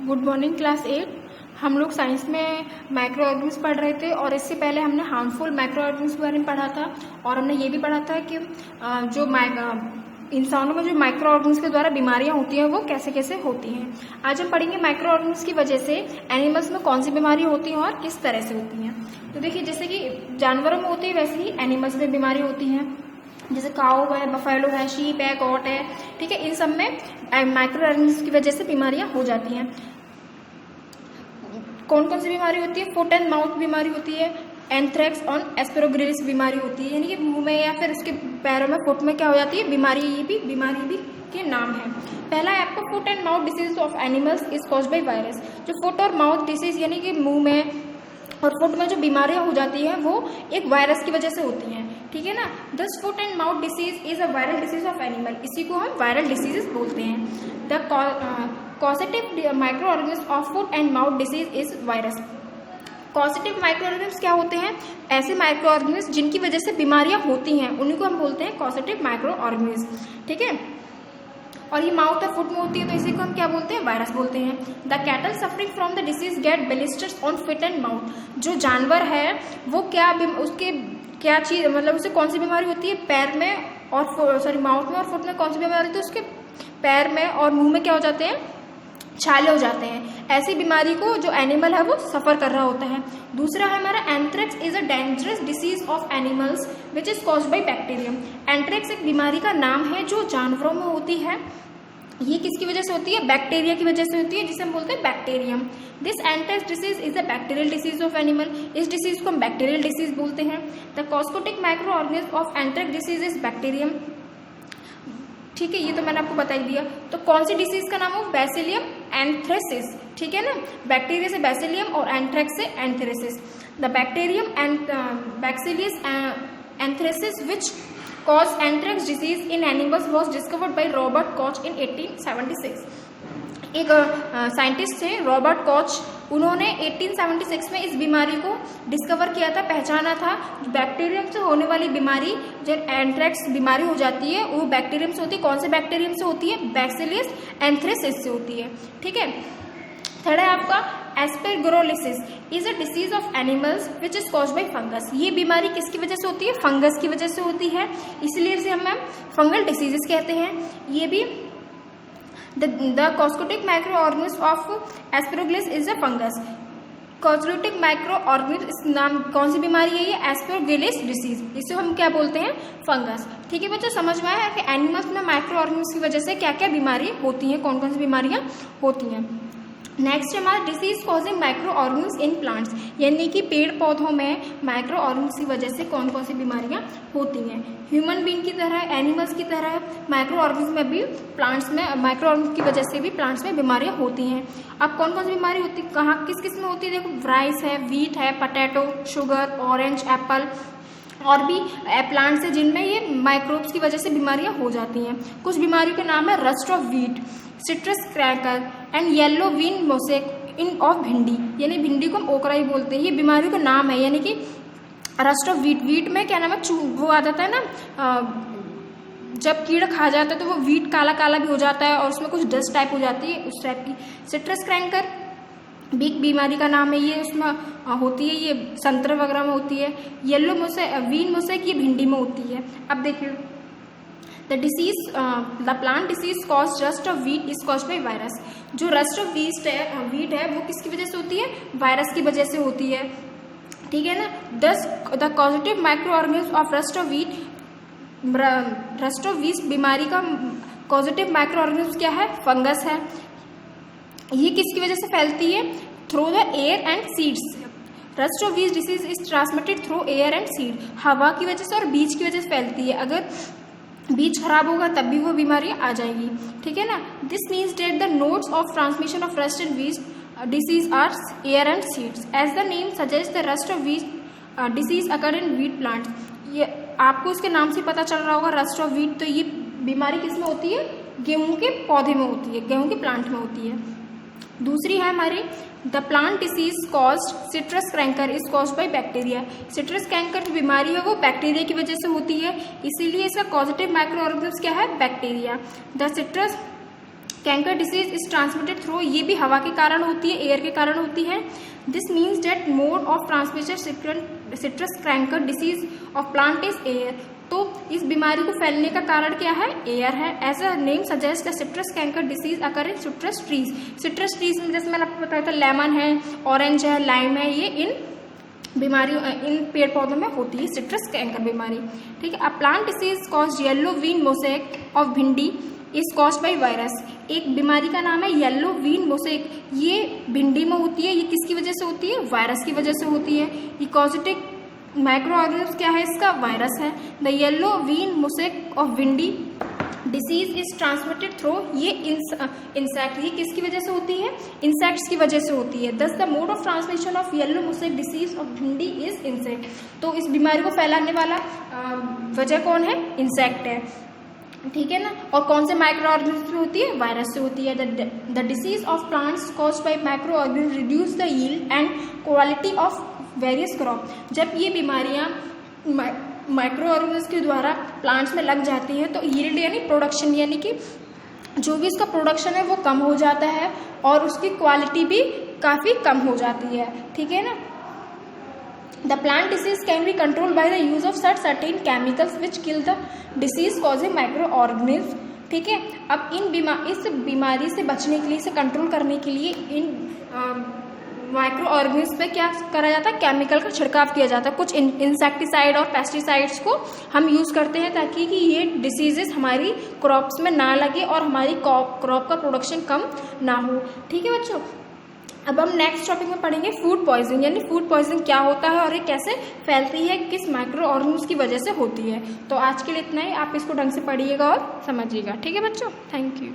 Good morning class 8। हम लोग science में माइक्रो ऑर्गेनिज्म पढ़ रहे थे और इससे पहले हमने हार्मफुल माइक्रो ऑर्गेनिज्म के बारे में पढ़ा था और हमने ये भी पढ़ा था कि जो इंसानों में जो माइक्रो ऑर्गेनिज्म के द्वारा बीमारियां होती हैं वो कैसे कैसे होती हैं। आज हम पढ़ेंगे माइक्रो ऑर्गेनिज्म की वजह से एनिमल्स में कौन सी बीमारी होती हैं और किस तरह से होती हैं। तो देखिए, जैसे कि जानवरों में होती है वैसे ही एनिमल्स में बीमारी होती हैं, जैसे काऊ है, बफेलो है, शीप है, गॉट है, ठीक है। इन सब में माइक्रो ऑर्गेनिज्म की वजह से बीमारियां हो जाती हैं। कौन कौन सी बीमारी होती है? फुट एंड माउथ बीमारी होती है, एंथ्रेक्स और एस्पेरोग्रिलिस बीमारी होती है, यानी कि मुंह में या फिर उसके पैरों में, फुट में क्या हो जाती है बीमारी, ये भी बीमारी भी के नाम है। पहला है आपका foot and mouth disease of animals is caused by virus. जो फुट और माउथ डिसीज यानी कि मुंह में और फुट में जो बीमारियां हो जाती हैं वो एक वायरस की वजह से होती हैं, ठीक है ना। This foot and mouth disease is a viral disease of animal, इसी को हम वायरल डिसीजेस बोलते हैं। The causative micro organism of foot and mouth disease is virus. Causative micro organism क्या होते हैं? ऐसे माइक्रो ऑर्गेनिज्म जिनकी वजह से बीमारियां होती हैं उन्हीं को हम बोलते हैं कॉजेटिव माइक्रो ऑर्गेनिज्म, ठीक है। और ये माउथ और फुट में होती है तो इसी को हम क्या बोलते हैं? वायरस बोलते हैं। The cattle suffering from the disease get blisters on feet and mouth. जो जानवर है वो उसके क्या चीज, मतलब उसे कौन सी बीमारी होती है? पैर में और माउथ में और फुट में कौन सी बीमारी होती है? उसके पैर में और मुंह में क्या हो जाते हैं? छाले हो जाते हैं। ऐसी बीमारी को जो एनिमल है वो सफर कर रहा होता है। दूसरा है हमारा anthrax is a dangerous disease of animals which is caused bye bacterium. Anthrax एक बीमारी का नाम है जो जानवरों में होती है। ये किसकी वजह से होती है? बैक्टीरिया की वजह से होती है, जिसे हम बोलते हैं bacterium. This anthrax disease is a bacterial disease of animal. इस डिसीज को हम बैक्टीरियल डिसीज बोलते हैं। The causative microorganism of anthrax disease is bacterium, ठीक है। ये तो मैंने आपको बता ही दिया। तो कौन सी डिसीज का नाम हो? बैसिलियम एंथ्रेसिस, ठीक है ना। बैक्टीरिया से बैसिलियम और एंथ्रेक्स से anthracis. The bacterium and bacillus anthracis which cause anthrax disease in animals was discovered by Robert Koch in 1876। एक साइंटिस्ट थे रॉबर्ट कॉच, उन्होंने 1876 में इस बीमारी को डिस्कवर किया था, पहचाना था। बैक्टीरियम से होने वाली बीमारी, जब एंथ्रेक्स बीमारी हो जाती है वो बैक्टीरियम से होती है। कौन से बैक्टीरियम से होती है? बैसिलियस एंथ्रेसिस से होती है, ठीक है। थर्ड है आपका aspergillosis is a disease of animals which is caused by fungus. ये बीमारी किसकी वजह से होती है? फंगस की वजह से होती है, इसलिए इसे हम फंगल डिसीजेस कहते हैं। ये भी The coscotic microorganism of aspergillus is a fungus. Causative microorganism नाम कौन सी बीमारी है? ये एस्पेरोग्रिलिस डिसीज, इसे हम क्या बोलते हैं? फंगस, ठीक है बच्चों। समझ में आया कि एनिमल्स में माइक्रो ऑर्गेनिज्म की वजह से क्या क्या बीमारी होती हैं, कौन कौन सी बीमारियां होती हैं। नेक्स्ट हमारा disease causing micro organism in plants, यानी कि पेड़ पौधों में माइक्रो ऑर्गेनिज्म की वजह से कौन कौन सी बीमारियां होती हैं। ह्यूमन बीइंग की तरह, एनिमल्स की तरह माइक्रो ऑर्गेनिज्म में भी प्लांट्स में माइक्रो ऑर्गेनिज्म की वजह से भी प्लांट्स में बीमारियां होती हैं। अब कौन कौन सी बीमारी होती है, कहाँ किस किस में होती है? देखो, राइस है, व्हीट है, पोटैटो, शुगर, ऑरेंज, एप्पल और भी प्लांट्स है जिनमें ये माइक्रोब्स की वजह से बीमारियां हो जाती हैं। कुछ बीमारियों के नाम है rust of wheat, citrus cracker and yellow vein mosaic in of bhindi, यानी भिंडी को हम ओकरा ही बोलते हैं। ये बीमारियों का नाम है, यानी कि रस्ट ऑफ व्हीट। व्हीट में क्या नाम है? वो आ जाता है ना, जब कीड़ा खा जाता है तो वो व्हीट काला काला भी हो जाता है और उसमें कुछ डस्ट टाइप हो जाती है, उस टाइप की। सिट्रस क्रैकर बिग बीमारी का नाम है, ये उसमें होती है, ये संतरे वगैरह में होती है। येलो वीन मोसेक ये भिंडी में होती है। अब देखिए, the plant disease cause rust of wheat is caused by virus. जो रस्ट ऑफ व्हीट है वो किसकी वजह से होती है? वायरस की वजह से होती है, ठीक है ना। The causative micro organism of rust of wheat बीमारी का कॉजेटिव माइक्रो ऑर्गेनिज्म क्या है? फंगस है। ये किसकी वजह से फैलती है? Through the air and seeds. Rust of wheat disease is transmitted through air and seed. हवा की वजह से और बीज की वजह से फैलती है। अगर बीज खराब होगा तब भी वो बीमारी आ जाएगी, ठीक है ना। This means that the nodes of transmission of rust and wheat disease are air and seeds. As the name suggest the rust of wheat disease occur in wheat plants. ये आपको इसके नाम से पता चल रहा होगा, रस्ट ऑफ व्हीट। तो ये बीमारी किस में होती है? गेहूं के पौधे में होती है, गेहूं के प्लांट में होती है। दूसरी है हमारी the plant disease caused citrus cracker is caused by bacteria. Citrus cracker जो बीमारी है वो बैक्टीरिया की वजह से होती है, इसीलिए इसका कॉजेटिव माइक्रो ऑर्गेनिज्म क्या है? Bacteria. The citrus canker disease is transmitted through, ये भी हवा के कारण होती है, एयर के कारण होती है। This means that mode of transmission citrus canker disease of plant is air. तो इस बीमारी को फैलने का कारण क्या है? एयर है। As a name suggest citrus canker disease occur in citrus trees. Citrus trees में जैसे मैंने आपको बताया था लेमन है, ऑरेंज है, लाइम है, ये इन बीमारियों इन पेड़ पौधों में होती है सिट्रस कैंकर बीमारी। ठीक है। A plant disease cause yellow vein mosaic of bhindi is caused by virus. एक बीमारी का नाम है येलो वीन मोसेक, ये भिंडी में होती है। ये किसकी वजह से होती है? वायरस की वजह से होती है। इकोजिटिक माइक्रो ऑर्गेनिज्म क्या है इसका? वायरस है। The yellow vein mosaic of bhindi disease is transmitted through, ये इंसेक्ट, ये किसकी वजह से होती है? इंसेक्ट्स की वजह से होती है। Thus the mode of transmission of yellow mosaic disease of bhindi is insect. तो इस बीमारी को फैलाने वाला वजह कौन है? इंसेक्ट है। ठीक है ना। और कौन से माइक्रो ऑर्गेनिज्म से होती है? वायरस से होती है। The disease of plants caused by micro organism reduce the yield and quality of various crop. जब ये बीमारियां माइक्रो ऑर्गेनिज्म के द्वारा प्लांट्स में लग जाती हैं तो यील्ड यानी प्रोडक्शन, यानी कि जो भी इसका प्रोडक्शन है वो कम हो जाता है और उसकी क्वालिटी भी काफ़ी कम हो जाती है। ठीक है ना। The plant disease can be controlled by the use of certain chemicals which kill the disease causing microorganisms। ठीक है। अब इस बीमारी से बचने के लिए, इसे कंट्रोल करने के लिए इन माइक्रो ऑर्गेनिज्म पे क्या करा जाता है? केमिकल का छिड़काव किया जाता है। कुछ इंसेक्टिसाइड और पेस्टिसाइड्स को हम यूज़ करते हैं ताकि कि ये डिसीजेस हमारी क्रॉप्स में ना लगे और हमारी क्रॉप का प्रोडक्शन कम ना हो। ठीक है बच्चों। अब हम नेक्स्ट टॉपिक में पढ़ेंगे फूड पॉइजनिंग, यानी फूड पॉइजनिंग क्या होता है और ये कैसे फैलती है, किस माइक्रो ऑर्गेनिज्म की वजह से होती है। तो आज के लिए इतना ही। आप इसको ढंग से पढ़िएगा और समझिएगा। ठीक है बच्चों, थैंक यू।